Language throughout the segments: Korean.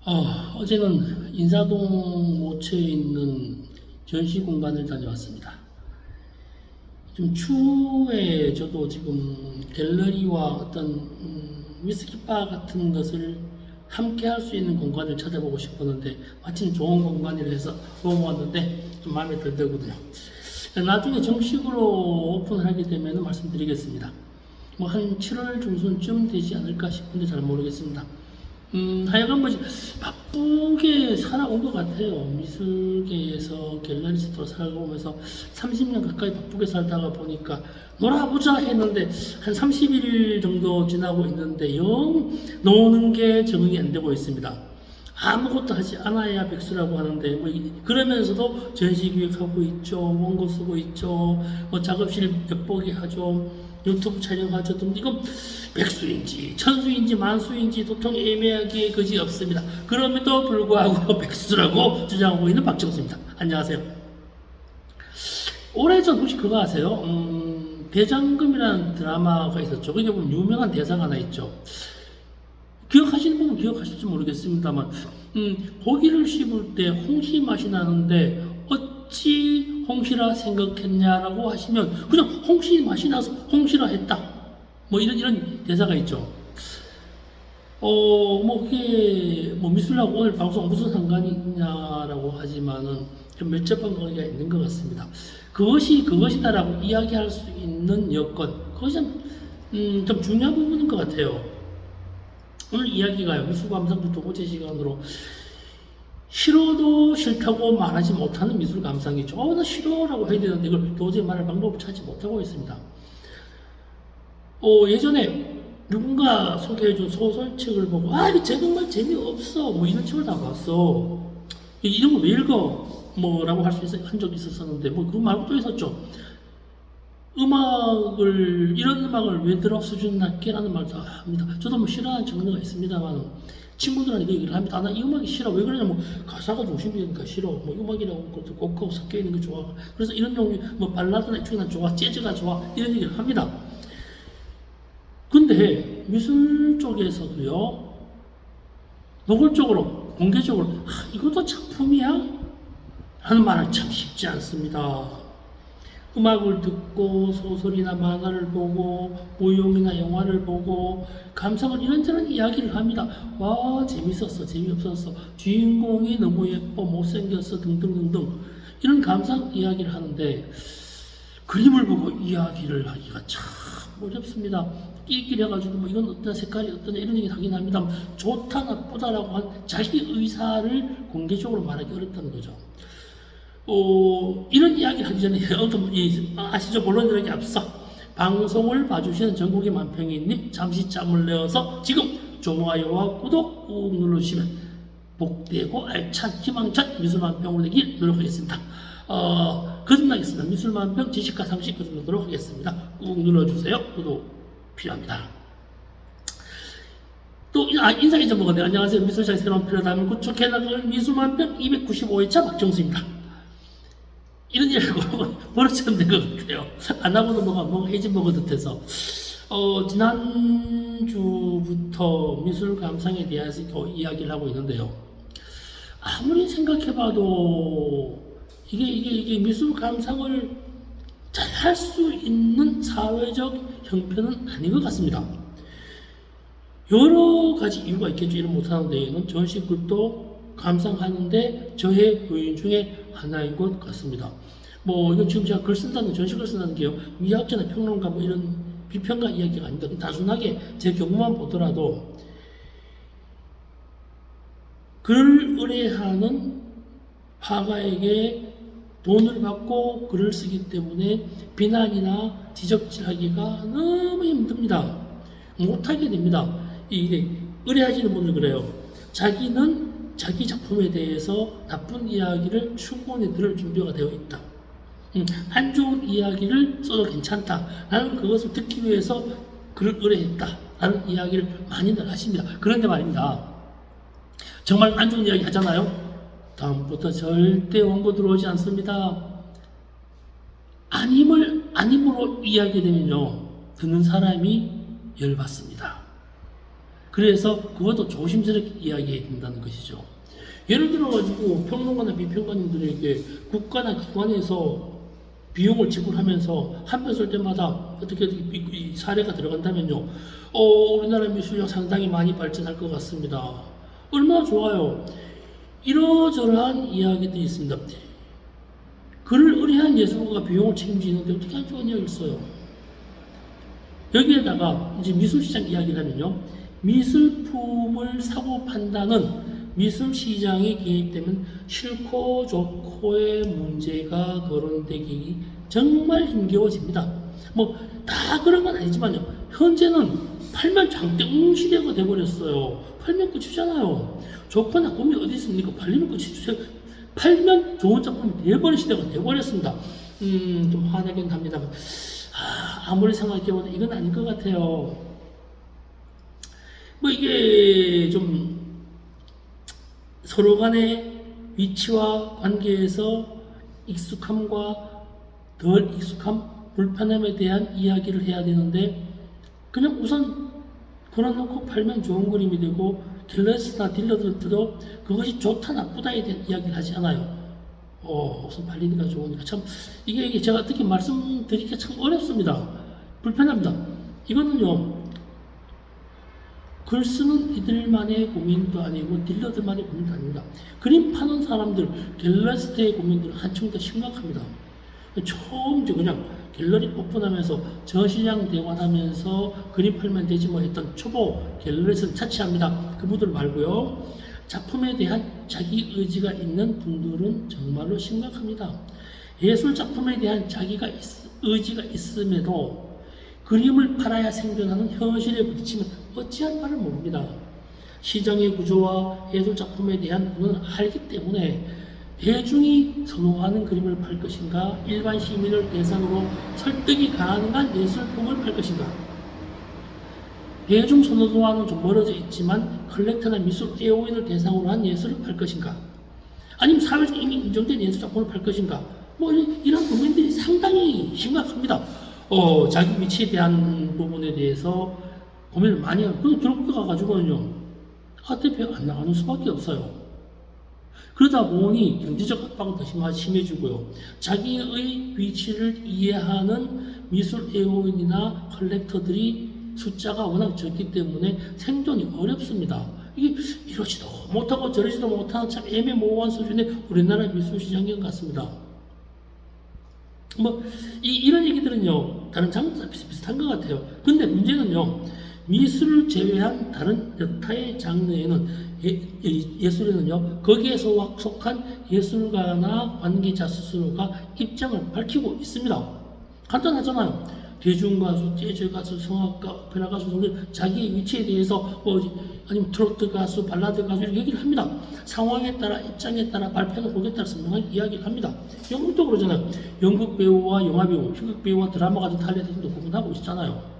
어제는 인사동 모처에 있는 전시 공간을 다녀왔습니다. 좀 추후에 저도 지금 갤러리와 어떤 위스키바 같은 것을 함께 할 수 있는 공간을 찾아보고 싶었는데 마침 좋은 공간이라 해서 보고 왔는데 좀 마음에 들더군요. 나중에 정식으로 오픈을 하게 되면 말씀드리겠습니다. 뭐 한 7월 중순쯤 되지 않을까 싶은데 잘 모르겠습니다. 하여간 뭐 바쁘게 살아온 것 같아요. 미술계에서 갤러리스트로 살아오면서 30년 가까이 바쁘게 살다가 보니까 놀아보자 했는데 한 30일 정도 지나고 있는데 영 노는 게 적응이 안 되고 있습니다. 아무것도 하지 않아야 백수라고 하는데 뭐 그러면서도 전시 기획하고 있죠, 원고 쓰고 있죠, 뭐 작업실 엿보기 하죠, 유튜브 촬영하죠. 이건 백수인지 천수인지 만수인지 도통 애매하게 그지 없습니다. 그럼에도 불구하고 백수라고 주장하고 있는 박정수입니다. 안녕하세요. 오래전 혹시 그거 아세요? 대장금이라는 드라마가 있었죠. 거기 보면 유명한 대사가 하나 있죠. 기억하시는 분은 기억하실지 모르겠습니다만 고기를 씹을 때 홍시 맛이 나는데 어찌 홍시라 생각했냐라고 하시면 그냥 홍시 맛이 나서 홍시라 했다. 뭐 이런 대사가 있죠. 뭐 그게 뭐 미술하고 오늘 방송 무슨 상관이 있냐라고 하지만은 좀 밀접한 거리가 있는 것 같습니다. 그것이 그것이다라고 이야기할 수 있는 여건, 그것이 좀 중요한 부분인 것 같아요. 오늘 이야기가요. 미술감상부 두 번째 시간으로 싫어도 싫다고 말하지 못하는 미술 감상이죠. 나 싫어라고 해야 되는데 이걸 도저히 말할 방법을 찾지 못하고 있습니다. 예전에 누군가 소개해준 소설책을 보고 이거 정말 재미없어 뭐 이런 책을 다 봤어. 이런 거 왜 읽어? 뭐라고 한 적이 있었는데 뭐 그거 말고 또 있었죠. 이런 음악을 왜 들어 수준 낮게라는 말도 합니다. 저도 뭐 싫어하는 장르가 있습니다만 친구들한테 그 얘기를 합니다. 나 이 음악이 싫어. 왜 그러냐면 가사가 중심이니까 싫어. 뭐 음악이라고 것도 곡하고 섞여 있는 게 좋아. 그래서 이런 종류 뭐 발라드나 이쪽이 좋아, 재즈가 좋아 이런 얘기를 합니다. 근데 미술 쪽에서도요, 노골적으로 공개적으로 이것도 작품이야? 라는 말은 참 쉽지 않습니다. 음악을 듣고 소설이나 만화를 보고 모형이나 영화를 보고 감상을 이런저런 이야기를 합니다. 와 재밌었어, 재미없었어, 주인공이 너무 예뻐, 못생겼어 등등등등 이런 감상 이야기를 하는데 그림을 보고 이야기를 하기가 참 어렵습니다. 끼리끼리 해가지고 뭐 이건 어떤 색깔이 어떠냐 이런 얘기 하긴 합니다. 좋다 나쁘다라고 한 자기 의사를 공개적으로 말하기 어렵다는 거죠. 이런 이야기를 하기 전에 아시죠? 본론 들어가기 앞서 방송을 봐주시는 전국의 만평이님 잠시 짬을 내어서 지금 좋아요와 구독 꾹 눌러주시면 복되고 알찬 희망찬 미술만평으로 되길 노력하겠습니다. 거듭나겠습니다. 미술만평 지식과 상식 거듭나도록 하겠습니다. 꾹 눌러주세요. 구독 필요합니다. 또 인사 잊어먹었네. 안녕하세요. 미술사의 새로운 필요함을 구축해 나가는 미술만평 295회차 박정수입니다. 이런 일을 버릇처럼 된 것 같아요. 안 하고는 뭐가 해집먹은 듯해서. 지난주부터 미술 감상에 대해서 이야기를 하고 있는데요. 아무리 생각해봐도 이게 미술 감상을 잘 할 수 있는 사회적 형편은 아닌 것 같습니다. 여러 가지 이유가 있겠죠. 이를 못하는 데에는 전시글도 감상하는데 저의 요인 중에 하나인 것 같습니다. 뭐 이건 지금 제가 글 쓴다는 전시글 쓴다는 게요, 미학자나 평론가 뭐 이런 비평가 이야기가 아닙니다. 단순하게 제 경우만 보더라도 글을 의뢰하는 화가에게 돈을 받고 글을 쓰기 때문에 비난이나 지적질하기가 너무 힘듭니다. 못하게 됩니다. 이게 의뢰하시는 분들 그래요. 자기는 자기 작품에 대해서 나쁜 이야기를 충분히 들을 준비가 되어 있다. 안 좋은 이야기를 써도 괜찮다. 나는 그것을 듣기 위해서 글을 의뢰했다. 라는 이야기를 많이들 하십니다. 그런데 말입니다. 정말 안 좋은 이야기 하잖아요. 다음부터 절대 원고 들어오지 않습니다. 아님으로 이야기되면요, 듣는 사람이 열받습니다. 그래서 그것도 조심스럽게 이야기해야 된다는 것이죠. 예를 들어가지고 평론가나 비평가님들에게 국가나 기관에서 비용을 지불하면서 한 편 쓸 때마다 어떻게 이 사례가 들어간다면요. 우리나라 미술력 상당히 많이 발전할 것 같습니다. 얼마나 좋아요. 이러저러한 이야기들이 있습니다. 그를 의뢰한 예술가가 비용을 책임지는데 어떻게 할 수가 있어요. 여기에다가 이제 미술시장 이야기를 하면요. 미술품을 사고 판다는 미술시장에 개입되면 싫고 좋고의 문제가 거론되기 정말 힘겨워집니다. 뭐 다 그런 건 아니지만요. 현재는 팔면 장땡 시대가 돼버렸어요. 팔면 끝이잖아요. 좋고 나쁨이 어디 있습니까? 팔리면 끝이죠. 팔면 좋은 작품이 돼버린 시대가 돼버렸습니다. 좀 화나긴 합니다. 아무리 생각해봐도 이건 아닌 것 같아요. 뭐 이게 좀 서로 간의 위치와 관계에서 익숙함과 덜 익숙함, 불편함에 대한 이야기를 해야 되는데 그냥 우선 걸어놓고 팔면 좋은 그림이 되고 갤러리스트나 딜러들도 그것이 좋다 나쁘다에 대한 이야기를 하지 않아요. 우선 팔리니까 좋으니까 참 이게 제가 어떻게 말씀드리기가 참 어렵습니다. 불편합니다. 이거는요. 글 쓰는 이들만의 고민도 아니고 딜러들만의 고민도 아닙니다. 그림 파는 사람들, 갤러리스트의 고민들은 한층 더 심각합니다. 처음 그냥 갤러리 오픈하면서 전시장 대관하면서 그림 팔면 되지 뭐 했던 초보 갤러리스트는 차치합니다. 그분들 말고요. 작품에 대한 자기 의지가 있는 분들은 정말로 심각합니다. 예술 작품에 대한 자기가 의지가 있음에도 그림을 팔아야 생존하는 현실에 부딪히면 어찌할 바를 모릅니다. 시장의 구조와 예술 작품에 대한 부분을 알기 때문에 대중이 선호하는 그림을 팔 것인가, 일반 시민을 대상으로 설득이 가능한 예술품을 팔 것인가. 대중 선호도와는 좀 멀어져 있지만 컬렉터나 미술 애호인을 대상으로 한 예술을 팔 것인가. 아니면 사회적 이미 인정된 예술 작품을 팔 것인가. 뭐 이런 고민들이 상당히 심각합니다. 자기 위치에 대한 부분에 대해서 고민을 많이 하고 그래서 들어가가지고는요 대표가 안 나가는 수밖에 없어요. 그러다 보니 경제적 압박은 더 심해지고요. 자기의 위치를 이해하는 미술 애호인이나 컬렉터들이 숫자가 워낙 적기 때문에 생존이 어렵습니다. 이게 이러지도 못하고 저러지도 못하는 참 애매모호한 수준의 우리나라 미술 시장인 것 같습니다. 뭐 이런 얘기들은요 다른 장르랑 비슷한 것 같아요. 근데 문제는요 미술을 제외한 다른 여타의 장르에는 예술에는요 거기에 속한 예술가나 관계자 스스로가 입장을 밝히고 있습니다. 간단하잖아요. 대중가수, 재즈가수, 성악가, 오페라 가수 등들 자기의 위치에 대해서 아니면 트로트 가수, 발라드 가수 이렇게 얘기를 합니다. 상황에 따라, 입장에 따라, 발표하는 곡에 따라 선명하게 이야기를 합니다. 영국도 그러잖아요. 연극 배우와 영화 배우, 희극 배우와 드라마 같은 탤런트도 구분하고 있잖아요.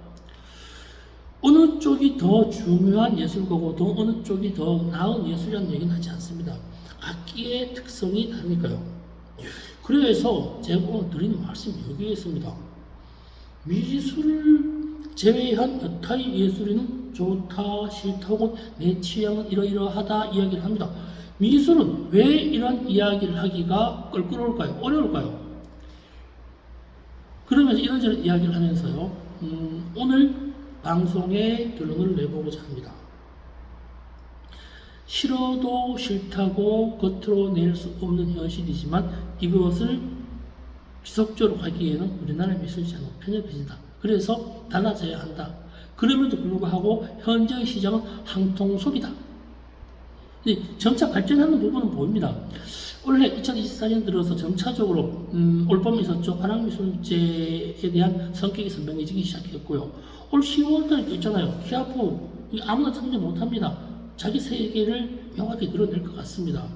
어느 쪽이 더 중요한 예술가고 어느 쪽이 더 나은 예술이라는 얘기는 하지 않습니다. 악기의 특성이 다르니까요. 그래서 제가 오늘 드리는 말씀이 여기에 있습니다. 미술을 제외한 여타의 예술에는 좋다, 싫다 혹은 내 취향은 이러이러하다 이야기를 합니다. 미술은 왜 이런 이야기를 하기가 껄끄러울까요? 어려울까요? 그러면서 이런저런 이야기를 하면서요. 오늘 방송의 결론을 내보고자 합니다. 싫어도 싫다고 겉으로 낼 수 없는 현실이지만 이것을 지속적으로 가기에는 우리나라 미술시장은 편협해진다. 그래서 달라져야 한다. 그럼에도 불구하고 현재의 시장은 항통속이다. 점차 발전하는 부분은 보입니다. 올해 2024년 들어서 점차적으로 올봄에 있었죠. 관악미술제에 대한 성격이 선명해지기 시작했고요. 올 10월달에 있잖아요. 키아프 아무나 참여 못합니다. 자기 세계를 명확히 드러낼 것 같습니다.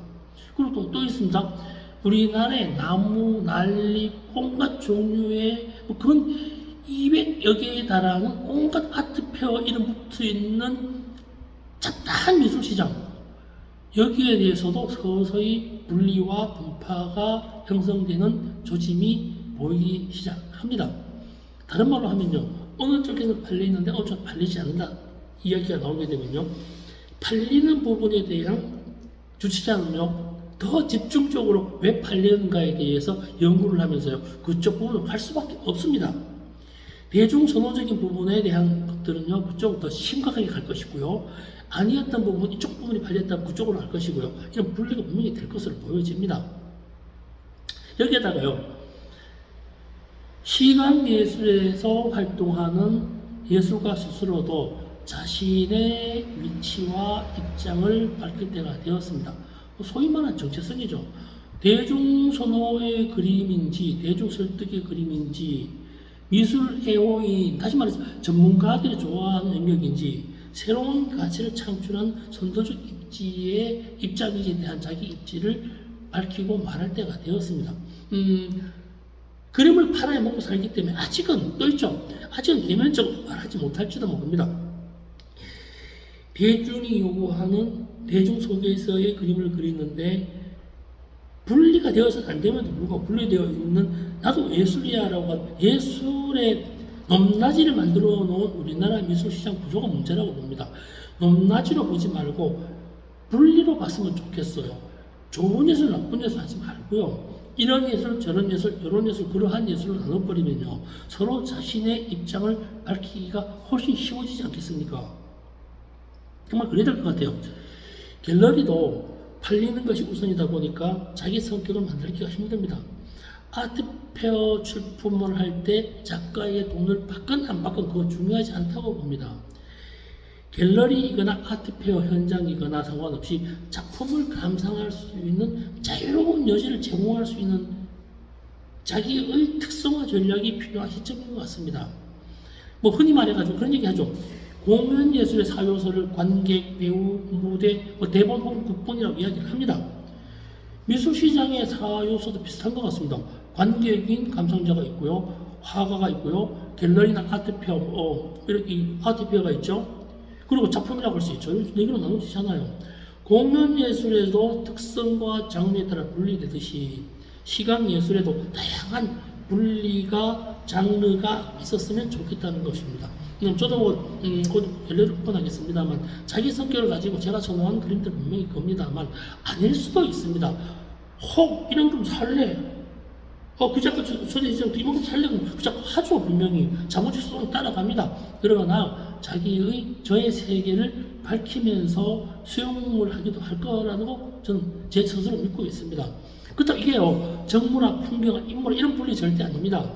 그리고 또 있습니다. 우리나라의 나무, 난립, 온갖 종류의 그건 200여 개에 달하는 온갖 아트페어 이름 붙어있는 잡다한 미술시장 여기에 대해서도 서서히 분리와 분파가 형성되는 조짐이 보이기 시작합니다. 다른 말로 하면요. 어느 쪽에서 팔리는데 어느 쪽은 팔리지 않는다. 이야기가 나오게 되면요, 팔리는 부분에 대한 주치자는요, 더 집중적으로 왜 팔리는가에 대해서 연구를 하면서요, 그쪽 부분을 갈 수밖에 없습니다. 대중선호적인 부분에 대한 것들은요, 그쪽으로 더 심각하게 갈 것이고요, 아니었던 부분, 이쪽 부분이 팔렸다면 그쪽으로 갈 것이고요, 이런 분리가 분명히 될 것으로 보여집니다. 여기에다가요, 시각예술에서 활동하는 예술가 스스로도 자신의 위치와 입장을 밝힐 때가 되었습니다. 소위 말하는 정체성이죠. 대중선호의 그림인지 대중설득의 그림인지 미술 애호인, 다시 말해서 전문가들이 좋아하는 영역인지 새로운 가치를 창출한 선도적 입지의 입장인지에 대한 자기 입지를 밝히고 말할 때가 되었습니다. 그림을 팔아야 먹고 살기 때문에 아직은 또 있죠. 아직은 대면적으로 말하지 못할지도 모릅니다. 대중이 요구하는 대중 속에서의 그림을 그리는데 분리가 되어서는 안 됨에도 불구하고 분리되어 있는, 나도 예술이야라고 하는 예술의 높낮이를 만들어 놓은 우리나라 미술시장 구조가 문제라고 봅니다. 높낮이로 보지 말고 분리로 봤으면 좋겠어요. 좋은 예술, 나쁜 예술 하지 말고요. 이런 예술, 저런 예술, 이런 예술, 그러한 예술을 나눠버리면요, 서로 자신의 입장을 밝히기가 훨씬 쉬워지지 않겠습니까? 정말 그래야 될 것 같아요. 갤러리도 팔리는 것이 우선이다 보니까 자기 성격을 만들기가 힘듭니다. 아트페어 출품을 할 때 작가의 돈을 받건 안 받건 그거 중요하지 않다고 봅니다. 갤러리이거나 아트페어 현장이거나 상관없이 작품을 감상할 수 있는 자유로운 여지를 제공할 수 있는 자기의 특성화 전략이 필요한 시점인 것 같습니다. 뭐 흔히 말해가지고 그런 얘기 하죠. 공연 예술의 4요소를 관객, 배우, 무대, 대본 혹은 극본이라고 이야기를 합니다. 미술 시장의 4요소도 비슷한 것 같습니다. 관객인 감상자가 있고요, 화가가 있고요, 갤러리나 아트페어, 이렇게 아트페어가 있죠. 그리고 작품이라고 할 수 있죠. 네 개로 나눠지잖아요. 공연 예술에도 특성과 장르에 따라 분리되듯이 시각 예술에도 다양한 분리가, 장르가 있었으면 좋겠다는 것입니다. 저도 곧 갤러리 오픈하겠습니다만 자기 성격을 가지고 제가 선호하는 그림들 분명히 겁니다만 아닐 수도 있습니다. 혹 이런 좀 살래, 그 작가 소재지점 이만큼 살려고 그 작가 하죠. 분명히 자본주의 따라갑니다. 그러나 자기의 저의 세계를 밝히면서 수용을 하기도 할 거라고 저는 제 스스로 믿고 있습니다. 그렇다고 이게요, 정물화, 풍경화, 인물화 이런 분리 절대 아닙니다.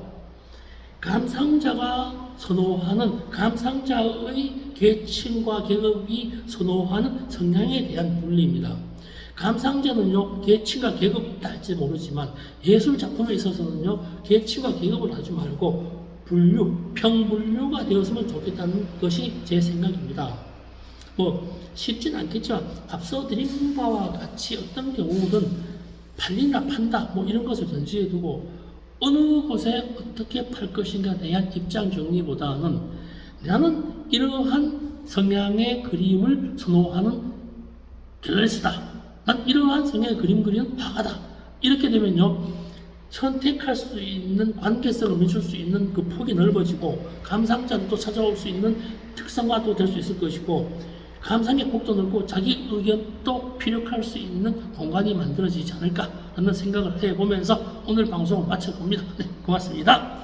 감상자가 선호하는, 감상자의 계층과 계급이 선호하는 성향에 대한 분리입니다. 감상자는요, 계층과 계급이 있다 할지 모르지만 예술 작품에 있어서는요, 계층과 계급을 하지 말고 분류, 평분류가 되었으면 좋겠다는 것이 제 생각입니다. 뭐 쉽진 않겠지만 앞서 드린 바와 같이 어떤 경우는 팔린다 판다 뭐 이런 것을 전제해 두고 어느 곳에 어떻게 팔 것인가에 대한 입장 정리보다는 나는 이러한 성향의 그림을 선호하는 갤러리스트다, 난 이러한 성향의 그림 그리는 화가다, 이렇게 되면요, 선택할 수 있는 관계성을 맺을 수 있는 그 폭이 넓어지고 감상자도 찾아올 수 있는 특성화도 될 수 있을 것이고 감상의 폭도 넓고 자기 의견도 피력할 수 있는 공간이 만들어지지 않을까 하는 생각을 해보면서 오늘 방송을 마쳐봅니다. 네, 고맙습니다.